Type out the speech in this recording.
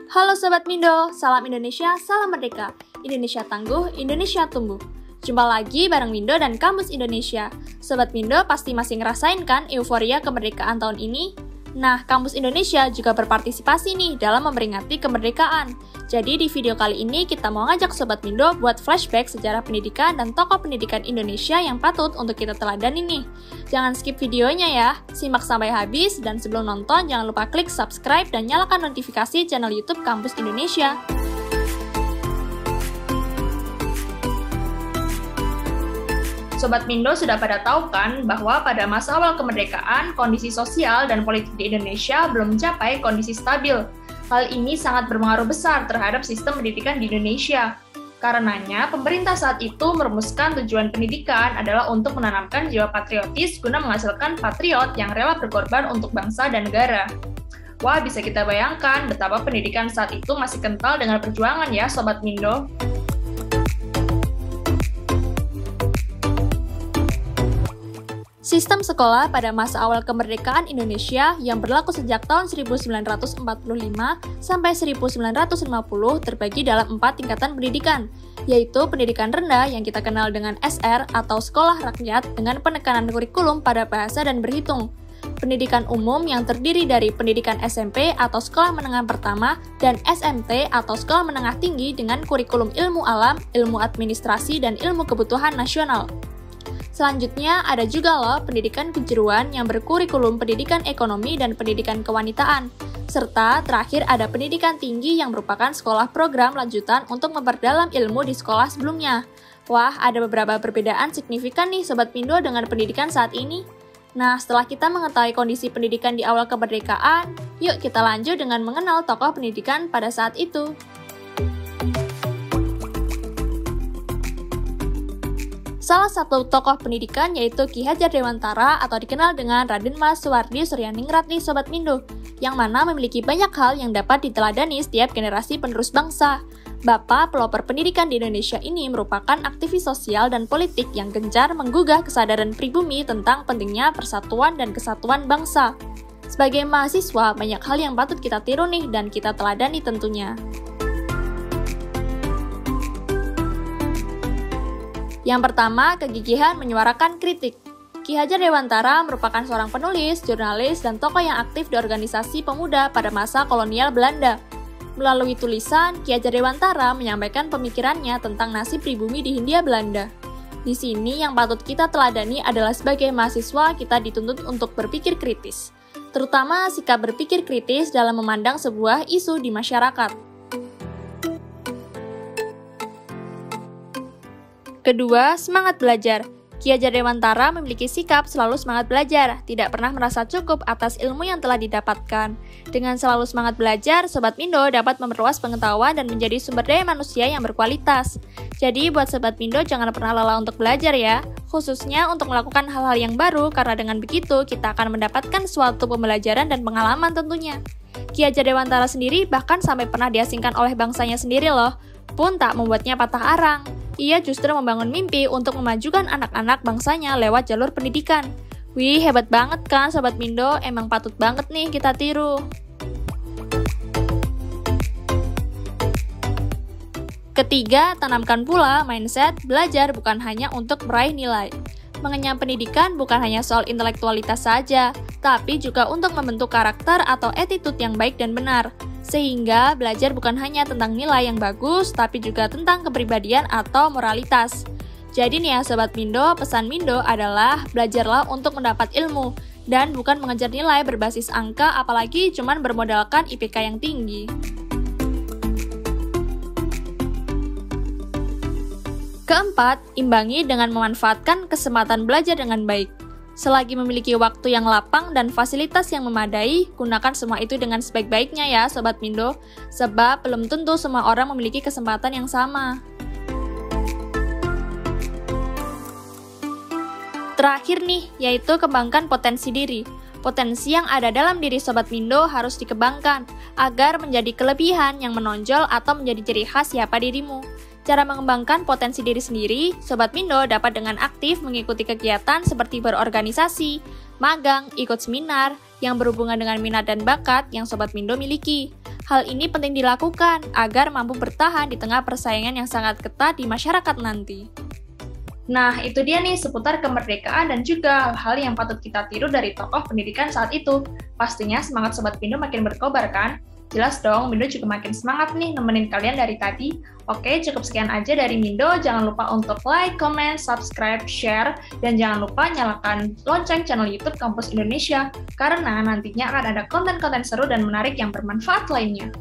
Halo Sobat Mindo, salam Indonesia, salam merdeka. Indonesia tangguh, Indonesia tumbuh. Jumpa lagi bareng Mindo dan Kamus Indonesia. Sobat Mindo pasti masih ngerasain kan euforia kemerdekaan tahun ini? Nah, Kamus Indonesia juga berpartisipasi nih dalam memperingati kemerdekaan. Jadi di video kali ini kita mau ngajak Sobat Mindo buat flashback sejarah pendidikan dan tokoh pendidikan Indonesia yang patut untuk kita teladani nih. Jangan skip videonya ya, simak sampai habis dan sebelum nonton jangan lupa klik subscribe dan nyalakan notifikasi channel YouTube Kampus Indonesia. Sobat Mindo sudah pada tahu kan bahwa pada masa awal kemerdekaan, kondisi sosial dan politik di Indonesia belum mencapai kondisi stabil. Hal ini sangat berpengaruh besar terhadap sistem pendidikan di Indonesia. Karenanya, pemerintah saat itu merumuskan tujuan pendidikan adalah untuk menanamkan jiwa patriotis guna menghasilkan patriot yang rela berkorban untuk bangsa dan negara. Wah, bisa kita bayangkan betapa pendidikan saat itu masih kental dengan perjuangan ya, Sobat Mindo. Sistem sekolah pada masa awal kemerdekaan Indonesia yang berlaku sejak tahun 1945 sampai 1950 terbagi dalam 4 tingkatan pendidikan, yaitu pendidikan rendah yang kita kenal dengan SR atau sekolah rakyat dengan penekanan kurikulum pada bahasa dan berhitung, pendidikan umum yang terdiri dari pendidikan SMP atau sekolah menengah pertama dan SMT atau sekolah menengah tinggi dengan kurikulum ilmu alam, ilmu administrasi, dan ilmu kebutuhan nasional. Selanjutnya, ada juga loh pendidikan kejuruan yang berkurikulum pendidikan ekonomi dan pendidikan kewanitaan. Serta terakhir ada pendidikan tinggi yang merupakan sekolah program lanjutan untuk memperdalam ilmu di sekolah sebelumnya. Wah, ada beberapa perbedaan signifikan nih Sobat Mindo dengan pendidikan saat ini. Nah, setelah kita mengetahui kondisi pendidikan di awal kemerdekaan, yuk kita lanjut dengan mengenal tokoh pendidikan pada saat itu. Salah satu tokoh pendidikan yaitu Ki Hajar Dewantara atau dikenal dengan Raden Mas Suwardi Suryaningrat nih Sobat Mindo, yang mana memiliki banyak hal yang dapat diteladani setiap generasi penerus bangsa. Bapak pelopor pendidikan di Indonesia ini merupakan aktivis sosial dan politik yang gencar menggugah kesadaran pribumi tentang pentingnya persatuan dan kesatuan bangsa. Sebagai mahasiswa, banyak hal yang patut kita tiru nih dan kita teladani tentunya. Yang pertama, kegigihan menyuarakan kritik. Ki Hajar Dewantara merupakan seorang penulis, jurnalis, dan tokoh yang aktif di organisasi pemuda pada masa kolonial Belanda. Melalui tulisan, Ki Hajar Dewantara menyampaikan pemikirannya tentang nasib pribumi di Hindia Belanda. Di sini yang patut kita teladani adalah sebagai mahasiswa kita dituntut untuk berpikir kritis, terutama sikap berpikir kritis dalam memandang sebuah isu di masyarakat. Kedua, semangat belajar. Ki Hajar Dewantara memiliki sikap selalu semangat belajar, tidak pernah merasa cukup atas ilmu yang telah didapatkan. Dengan selalu semangat belajar, Sobat Mindo dapat memperluas pengetahuan dan menjadi sumber daya manusia yang berkualitas. Jadi buat Sobat Mindo jangan pernah lelah untuk belajar ya, khususnya untuk melakukan hal-hal yang baru karena dengan begitu kita akan mendapatkan suatu pembelajaran dan pengalaman tentunya. Ki Hajar Dewantara sendiri bahkan sampai pernah diasingkan oleh bangsanya sendiri loh, pun tak membuatnya patah arang. Ia justru membangun mimpi untuk memajukan anak-anak bangsanya lewat jalur pendidikan. Wih, hebat banget kan Sobat Mindo, emang patut banget nih kita tiru. Ketiga, tanamkan pula mindset belajar bukan hanya untuk meraih nilai. Mengenyam pendidikan bukan hanya soal intelektualitas saja, tapi juga untuk membentuk karakter atau attitude yang baik dan benar. Sehingga belajar bukan hanya tentang nilai yang bagus, tapi juga tentang kepribadian atau moralitas. Jadi nih ya Sobat Mindo, pesan Mindo adalah belajarlah untuk mendapat ilmu, dan bukan mengejar nilai berbasis angka apalagi cuman bermodalkan IPK yang tinggi. Keempat, imbangi dengan memanfaatkan kesempatan belajar dengan baik. Selagi memiliki waktu yang lapang dan fasilitas yang memadai, gunakan semua itu dengan sebaik-baiknya ya Sobat Mindo, sebab belum tentu semua orang memiliki kesempatan yang sama. Terakhir nih, yaitu kembangkan potensi diri. Potensi yang ada dalam diri Sobat Mindo harus dikembangkan, agar menjadi kelebihan yang menonjol atau menjadi ciri khas siapa dirimu. Cara mengembangkan potensi diri sendiri, Sobat Mindo dapat dengan aktif mengikuti kegiatan seperti berorganisasi, magang, ikut seminar, yang berhubungan dengan minat dan bakat yang Sobat Mindo miliki. Hal ini penting dilakukan agar mampu bertahan di tengah persaingan yang sangat ketat di masyarakat nanti. Nah, itu dia nih seputar kemerdekaan dan juga hal-hal yang patut kita tiru dari tokoh pendidikan saat itu. Pastinya semangat Sobat Mindo makin berkobar kan? Jelas dong, Mindo juga makin semangat nih nemenin kalian dari tadi. Oke, cukup sekian aja dari Mindo. Jangan lupa untuk like, comment, subscribe, share, dan jangan lupa nyalakan lonceng channel YouTube Kampus Indonesia, karena nantinya akan ada konten-konten seru dan menarik yang bermanfaat lainnya.